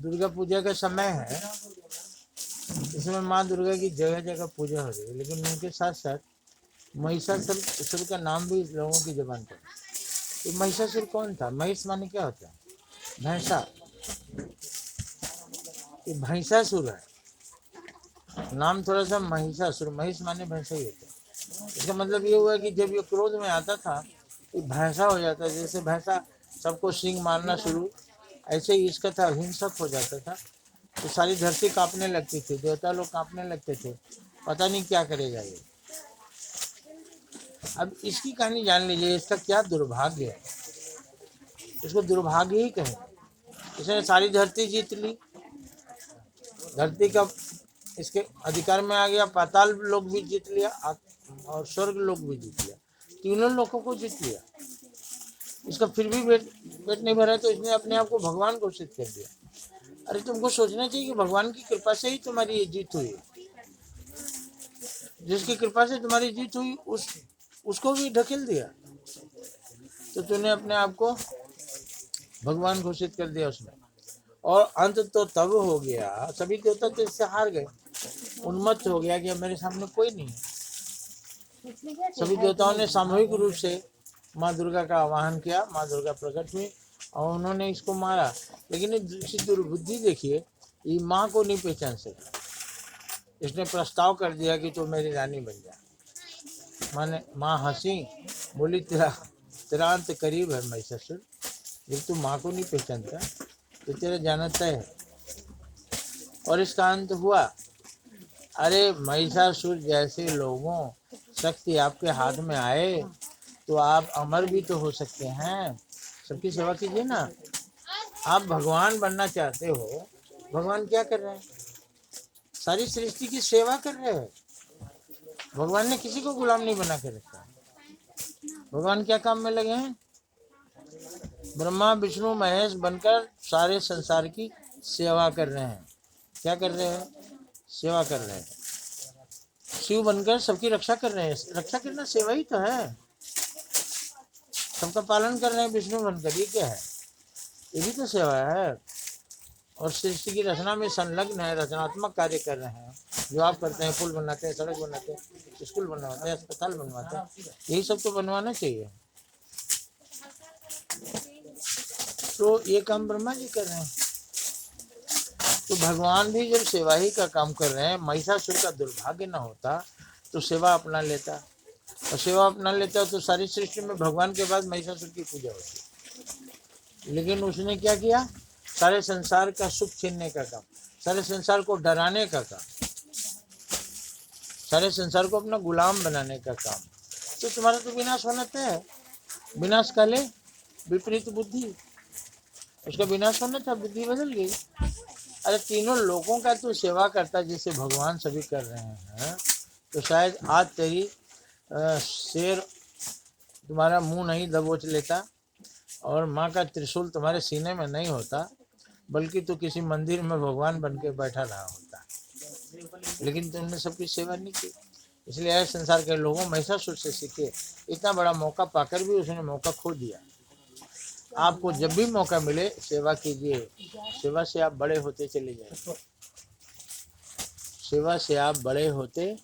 दुर्गा पूजा का समय है, इसमें माँ दुर्गा की जगह जगह पूजा हो रही है, लेकिन उनके साथ साथ महिषासुर का नाम भी लोगों की जुबान पर। तो महिषासुर कौन था? महिष माने क्या होता है? भैंसा। ये भैंसासुर है, नाम थोड़ा सा महिषासुर, महिष माने भैंसा ही होता है। इसका मतलब ये हुआ कि जब ये क्रोध में आता था तो भैंसा हो जाता, जैसे भैंसा सबको सींग मारना शुरू, ऐसे ही इसका था, हिंसक हो जाता था। तो सारी धरती कांपने लगती थी, देवता लोग कांपने लगते थे, पता नहीं क्या करेगा ये। अब इसकी कहानी जान लीजिए, इसका क्या दुर्भाग्य है, इसको दुर्भाग्य ही कहें। इसने सारी धरती जीत ली, धरती का इसके अधिकार में आ गया, पाताल लोक भी जीत लिया और स्वर्ग लोक भी जीत लिया, तीनों लोगों को जीत लिया। इसका फिर भी पेट नहीं भरा, तो इसने अपने आप को भगवान घोषित कर दिया। अरे तुमको सोचना चाहिए कि भगवान की कृपा से ही तुम्हारी ये जीत हुई। जिसकी कृपा से तुम्हारी जीत हुई उसको भी ढकेल दिया, तो तूने अपने आप को भगवान घोषित कर दिया उसने। और अंत तो तब हो गया, सभी देवता तो इससे हार गए, उन्मत्त हो गया कि अब मेरे सामने कोई नहीं है। सभी देवताओं ने सामूहिक रूप से माँ दुर्गा का आवाहन किया, माँ दुर्गा प्रकट हुई और उन्होंने इसको मारा। लेकिन इसकी दुर्बुद्धि देखिए, ये माँ को नहीं पहचान सका। इसने प्रस्ताव कर दिया कि तो मेरी रानी बन जा। माँ हंसी, बोली तेरा अंत करीब है महिषासुर, जब तू माँ को नहीं पहचानता तो तेरा जाना तय है। और इसका अंत हुआ। अरे महिषासुर जैसे लोगों, शक्ति आपके हाथ में आए तो आप अमर भी तो हो सकते हैं। सबकी सेवा कीजिए ना। आप भगवान बनना चाहते हो, भगवान क्या कर रहे हैं? सारी सृष्टि की सेवा कर रहे हैं। भगवान ने किसी को गुलाम नहीं बना के रखा। भगवान क्या काम में लगे हैं? ब्रह्मा विष्णु महेश बनकर सारे संसार की सेवा कर रहे हैं। क्या कर रहे हैं? सेवा कर रहे हैं। शिव बनकर सबकी रक्षा कर रहे हैं। रक्षा करना सेवा ही तो है। सबका पालन कर रहे हैं विष्णु बनकर, ये क्या है? ये भी तो सेवा है। और सृष्टि की रचना में संलग्न है, रचनात्मक कार्य कर रहे हैं। जो आप करते हैं, पुल बनाते हैं, सड़क बनाते हैं, स्कूल बनवाते हैं, अस्पताल बनवाते हैं, यही सब तो बनवाना चाहिए। तो ये काम ब्रह्मा जी कर रहे हैं। तो भगवान भी जब सेवा ही का काम कर रहे हैं, महिषासुर का दुर्भाग्य न होता तो सेवा अपना लेता, और सेवा अपना लेता तो सारी सृष्टि में भगवान के बाद महिषासुर की पूजा होती। लेकिन उसने क्या किया? सारे संसार का सुख छीनने का काम, सारे संसार को डराने का काम, सारे संसार को अपना गुलाम बनाने का काम। तो तुम्हारा तो विनाश होना तय है। विनाश काले विपरीत बुद्धि, उसका विनाश होना था, बुद्धि बदल गई। अरे तीनों लोगों का तू सेवा करता जैसे भगवान सभी कर रहे हैं, तो शायद आज तेरी शेर तुम्हारा मुंह नहीं दबोच लेता और माँ का त्रिशूल तुम्हारे सीने में नहीं होता, बल्कि तू किसी मंदिर में भगवान बन के बैठा रहा होता। लेकिन तुमने सबकी सेवा नहीं की, इसलिए ऐसे संसार के लोगों महिषासुर से सीखे। इतना बड़ा मौका पाकर भी उसने मौका खो दिया। आपको जब भी मौका मिले सेवा कीजिए, सेवा से आप बड़े होते चले जाएंगे, सेवा से आप बड़े होते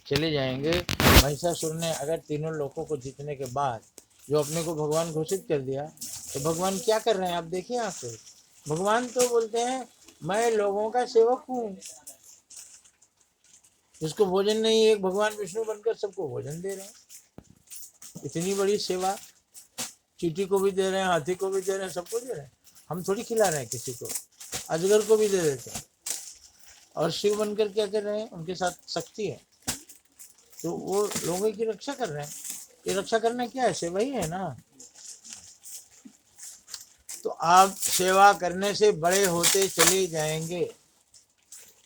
चले जाएंगे। महिषासुर ने अगर तीनों लोगों को जीतने के बाद जो अपने को भगवान घोषित कर दिया, तो भगवान क्या कर रहे हैं आप देखिए। आप भगवान तो बोलते हैं मैं लोगों का सेवक हूँ। जिसको भोजन नहीं, एक भगवान विष्णु बनकर सबको भोजन दे रहे हैं। इतनी बड़ी सेवा, चींटी को भी दे रहे हैं, हाथी को भी दे रहे हैं, सबको दे रहे हैं। हम थोड़ी खिला रहे हैं किसी को, अजगर को भी दे देते हैं। और शिव बनकर क्या कर रहे हैं? उनके साथ शक्ति है, तो वो लोगों की रक्षा कर रहे हैं। ये रक्षा करना क्या है? सेवा ही है ना। तो आप सेवा करने से बड़े होते चले जाएंगे,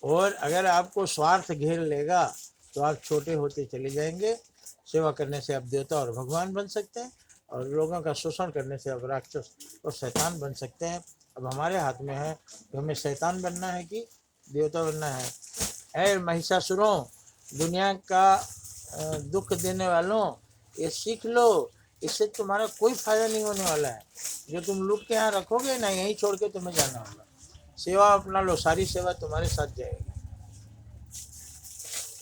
और अगर आपको स्वार्थ घेर लेगा तो आप छोटे होते चले जाएंगे। सेवा करने से आप देवता और भगवान बन सकते हैं, और लोगों का शोषण करने से आप राक्षस और शैतान बन सकते हैं। अब हमारे हाथ में है कि हमें शैतान बनना है कि देवता बनना है। ऐ महिषासुरों, दुनिया का दुख देने वालों, ये सीख लो, इससे तुम्हारा कोई फायदा नहीं होने वाला है। जो तुम लूट के यहाँ रखोगे ना, यहीं छोड़ के तुम्हें जाना होगा। सेवा अपना लो, सारी सेवा तुम्हारे साथ जाएगी।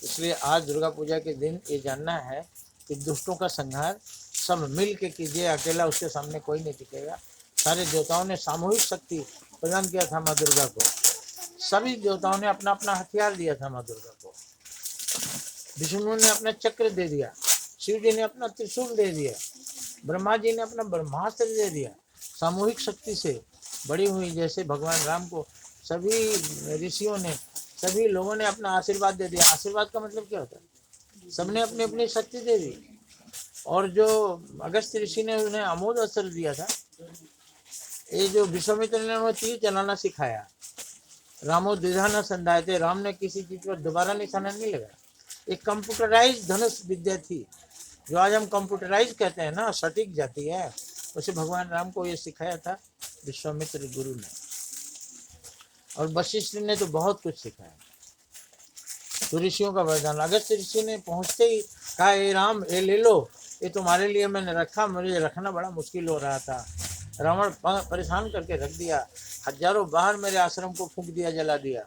इसलिए आज दुर्गा पूजा के दिन ये जानना है कि दुष्टों का संहार सब मिल के कीजिए, अकेला उसके सामने कोई नहीं टिकेगा। सारे देवताओं ने सामूहिक शक्ति प्रदान किया था माँ दुर्गा को, सभी देवताओं ने अपना अपना हथियार दिया था माँ दुर्गा को। विष्णु ने अपना चक्र दे दिया, शिव जी ने अपना त्रिशूल दे दिया, ब्रह्मा जी ने अपना ब्रह्मास्त्र दे दिया। सामूहिक शक्ति से बड़ी हुई, जैसे भगवान राम को सभी ऋषियों ने, सभी लोगों ने अपना आशीर्वाद दे दिया। आशीर्वाद का मतलब क्या होता है? सबने अपनी अपनी शक्ति दे दी। और जो अगस्त ऋषि ने उन्हें अमोघ अस्त्र दिया था, ये जो विश्वामित्र ने उन्हें तीर चलाना सिखाया। रामो द्विधा न संधायते, राम ने किसी चीज पर दोबारा निशाना नहीं लगाया। एक कंप्यूटराइज धनुष विद्या थी, जो आज हम कंप्यूटराइज कहते हैं ना, सटीक जाती है, उसे भगवान राम को ये सिखाया था विश्वामित्र गुरु ने। और वशिष्ठ ने तो बहुत कुछ सिखाया। तो ऋषियों का वरदान, अगस्त ऋषि ने पहुंचते ही कहा, ये राम ये ले लो, ये तुम्हारे लिए मैंने रखा, मुझे रखना बड़ा मुश्किल हो रहा था। रावण परेशान करके रख दिया, हजारों बाहर मेरे आश्रम को फूंक दिया, जला दिया,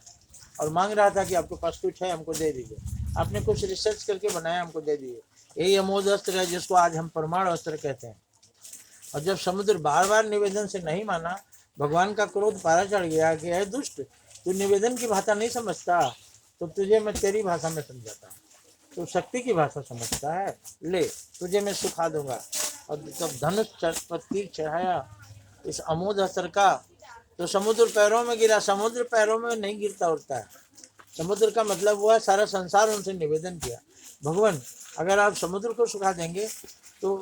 और मांग रहा था कि आपके पास कुछ है हमको दे दीजिए। आपने कुछ रिसर्च करके बनाया, हमको दे दीजिए। यही अमोघ अस्त्र है जिसको आज हम परमाणु अस्त्र कहते हैं। और जब समुद्र बार बार निवेदन से नहीं माना, भगवान का क्रोध पारा चढ़ गया कि है दुष्ट, तू निवेदन की भाषा नहीं समझता, तो तुझे मैं तेरी भाषा में समझाता हूँ। तू शक्ति की भाषा समझता है, ले तुझे मैं सुखा दूंगा। और जब धनुष पर तीर चढ़ाया इस अमोघ अस्त्र का, तो समुद्र पैरों में गिरा। समुद्र पैरों में नहीं गिरता उड़ता है। समुद्र का मतलब हुआ सारा संसार उनसे निवेदन किया, भगवान अगर आप समुद्र को सुखा देंगे तो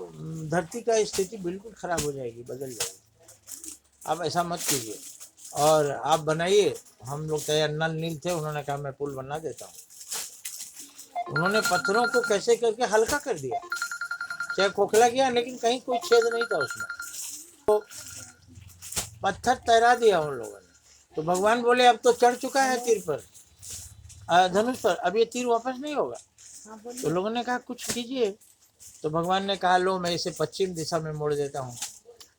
धरती का स्थिति बिल्कुल खराब हो जाएगी, बदल जाएगी। आप ऐसा मत कीजिए, और आप बनाइए। हम लोग तैयार, नल नील थे, उन्होंने कहा मैं पुल बना देता हूँ। उन्होंने पत्थरों को कैसे करके हल्का कर दिया, चाहे खोखला किया, लेकिन कहीं कोई छेद नहीं था उसमें, तो पत्थर तैरा दिया उन लोगों ने। तो भगवान बोले अब तो चढ़ चुका है तीर पर, धनुष पर, अब ये तीर वापस नहीं होगा। तो लोगों ने कहा कुछ कीजिए। तो भगवान ने कहा लो मैं इसे पश्चिम दिशा में मोड़ देता हूँ,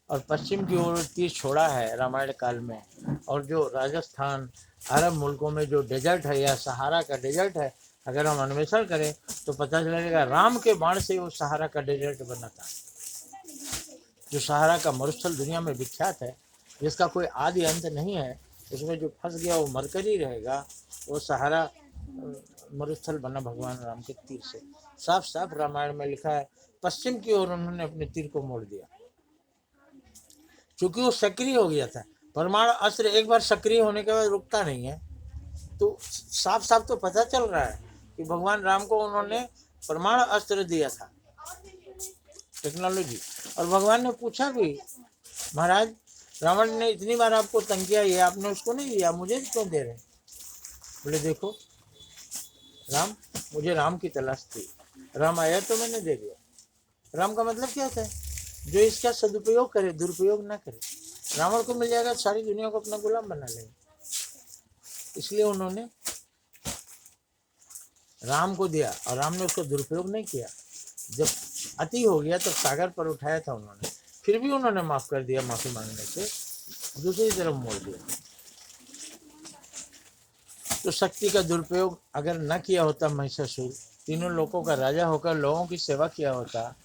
और पश्चिम की ओर तीर छोड़ा है रामायण काल में। और जो राजस्थान अरब मुल्कों में जो डेजर्ट है, या सहारा का डेजर्ट है, अगर हम अन्वेषण करें तो पता चलेगा राम के बाण से वो सहारा का डेजर्ट बना था। जो सहारा का मरुस्थल दुनिया में विख्यात है, जिसका कोई आदि अंत नहीं है, उसमें जो फंस गया वो मरकर ही रहेगा, वो सहारा मरुस्थल बना भगवान राम के तीर से। साफ साफ रामायण में लिखा है, पश्चिम की ओर उन्होंने अपने तीर को मोड़ दिया, क्योंकि वो सक्रिय हो गया था। परमाणु अस्त्र एक बार सक्रिय होने के बाद रुकता नहीं है। तो साफ साफ तो पता चल रहा है कि भगवान राम को उन्होंने परमाणु अस्त्र दिया था, टेक्नोलॉजी। और भगवान ने पूछा भी, महाराज रावण ने इतनी बार आपको तंग किया, ये आपने उसको नहीं दिया, मुझे क्यों दे रहे? बोले देखो राम, मुझे राम की तलाश थी, राम आया तो मैंने दे दिया। राम का मतलब क्या होता है? जो इसका सदुपयोग करे, दुरुपयोग ना करे। रावण को मिल जाएगा, सारी दुनिया को अपना गुलाम बना लेगा। इसलिए उन्होंने राम को दिया, और राम ने उसका दुरुपयोग नहीं किया। जब अति हो गया तब सागर पर उठाया था उन्होंने, फिर भी उन्होंने माफ कर दिया, माफी मांगने से दूसरी तरफ मोड़ दिया। तो शक्ति का दुरुपयोग अगर न किया होता महिषासुर, तीनों लोगों का राजा होकर लोगों की सेवा किया होता,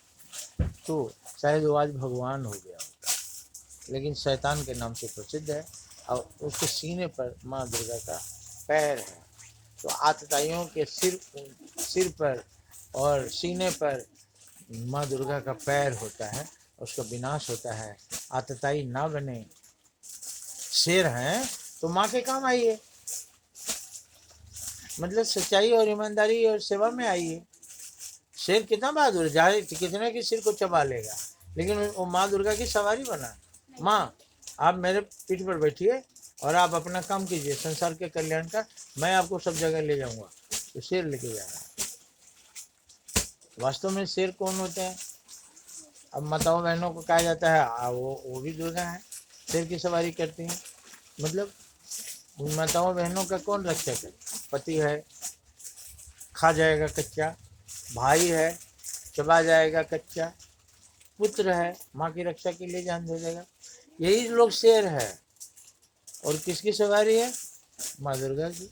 तो शायद वो आज भगवान हो गया होता। लेकिन शैतान के नाम से प्रसिद्ध है, और उसके सीने पर माँ दुर्गा का पैर है। तो आतताइयों के सिर पर और सीने पर माँ दुर्गा का पैर होता है, उसका विनाश होता है। आतताई ना बने, शेर हैं तो माँ के काम आइए, मतलब सच्चाई और ईमानदारी और सेवा में आइए। शेर कितना बहादुर है, जाए कितने के सिर को चबा लेगा, लेकिन वो माँ दुर्गा की सवारी बना। माँ आप मेरे पीठ पर बैठिए और आप अपना काम कीजिए संसार के कल्याण का, मैं आपको सब जगह ले जाऊंगा। तो शेर लेके जा रहा है। वास्तव में शेर कौन होते हैं? अब माताओं बहनों को कहा जाता है वो भी दुर्गा है, शेर की सवारी करती हैं। मतलब उन माताओं बहनों का कौन रक्षक है? पति है, खा जाएगा कच्चा, भाई है, चबा जाएगा कच्चा, पुत्र है, माँ की रक्षा के लिए जान दे देगा। यही लोग शेर है। और किसकी सवारी है? माँ दुर्गा की।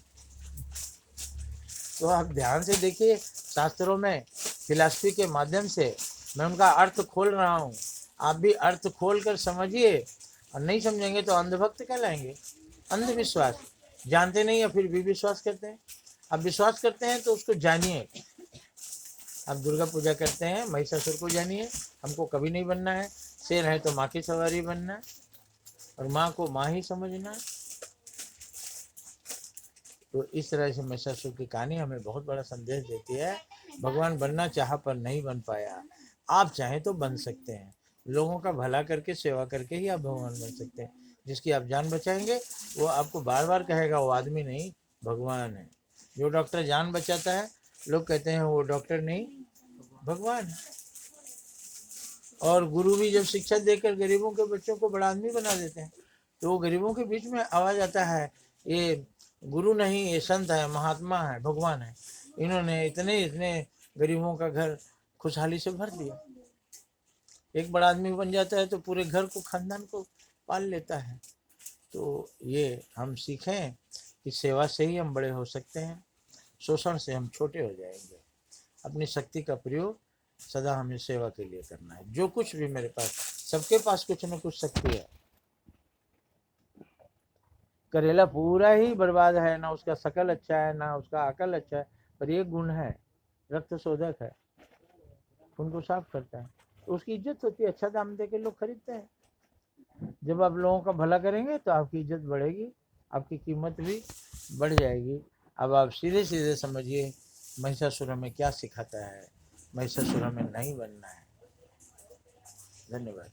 तो आप ध्यान से देखिए, शास्त्रों में फिलॉसफी के माध्यम से मैं उनका अर्थ खोल रहा हूँ, आप भी अर्थ खोल कर समझिए, और नहीं समझेंगे तो अंधभक्त कहलाएंगे। अंधविश्वास, जानते नहीं है फिर भी विश्वास करते हैं। आप विश्वास करते हैं तो उसको जानिए। आप दुर्गा पूजा करते हैं, महिषासुर को जानिए, हमको कभी नहीं बनना है। शेर है तो माँ की सवारी बनना है, और माँ को माँ ही समझना है। तो इस तरह से महिषासुर की कहानी हमें बहुत बड़ा संदेश देती है। भगवान बनना चाहा पर नहीं बन पाया, आप चाहें तो बन सकते हैं। लोगों का भला करके, सेवा करके ही आप भगवान बन सकते हैं। जिसकी आप जान बचाएंगे वो आपको बार बार कहेगा वो आदमी नहीं, भगवान है। जो डॉक्टर जान बचाता है, लोग कहते हैं वो डॉक्टर नहीं, भगवान है। और गुरु भी जब शिक्षा देकर गरीबों के बच्चों को बड़ा आदमी बना देते हैं, तो वो गरीबों के बीच में आवाज आता है, ये गुरु नहीं, ये संत है, महात्मा है, भगवान है। इन्होंने इतने इतने गरीबों का घर खुशहाली से भर दिया। एक बड़ा आदमी बन जाता है तो पूरे घर को, खानदान को पाल लेता है। तो ये हम सीखें कि सेवा से ही हम बड़े हो सकते हैं, शोषण से हम छोटे हो जाएंगे। अपनी शक्ति का प्रयोग सदा हमें सेवा के लिए करना है। जो कुछ भी मेरे पास, सबके पास कुछ न कुछ शक्ति है। करेला पूरा ही बर्बाद है, ना उसका शकल अच्छा है, ना उसका अकल अच्छा है, पर एक गुण है, रक्त शोधक है, खून को साफ करता है, तो उसकी इज्जत होती है। अच्छा दाम दे के लोग खरीदते हैं। जब आप लोगों का भला करेंगे तो आपकी इज्जत बढ़ेगी, आपकी कीमत भी बढ़ जाएगी। अब आप सीधे सीधे समझिए महिषासुर में क्या सिखाता है। महिषासुर में नहीं बनना है। धन्यवाद।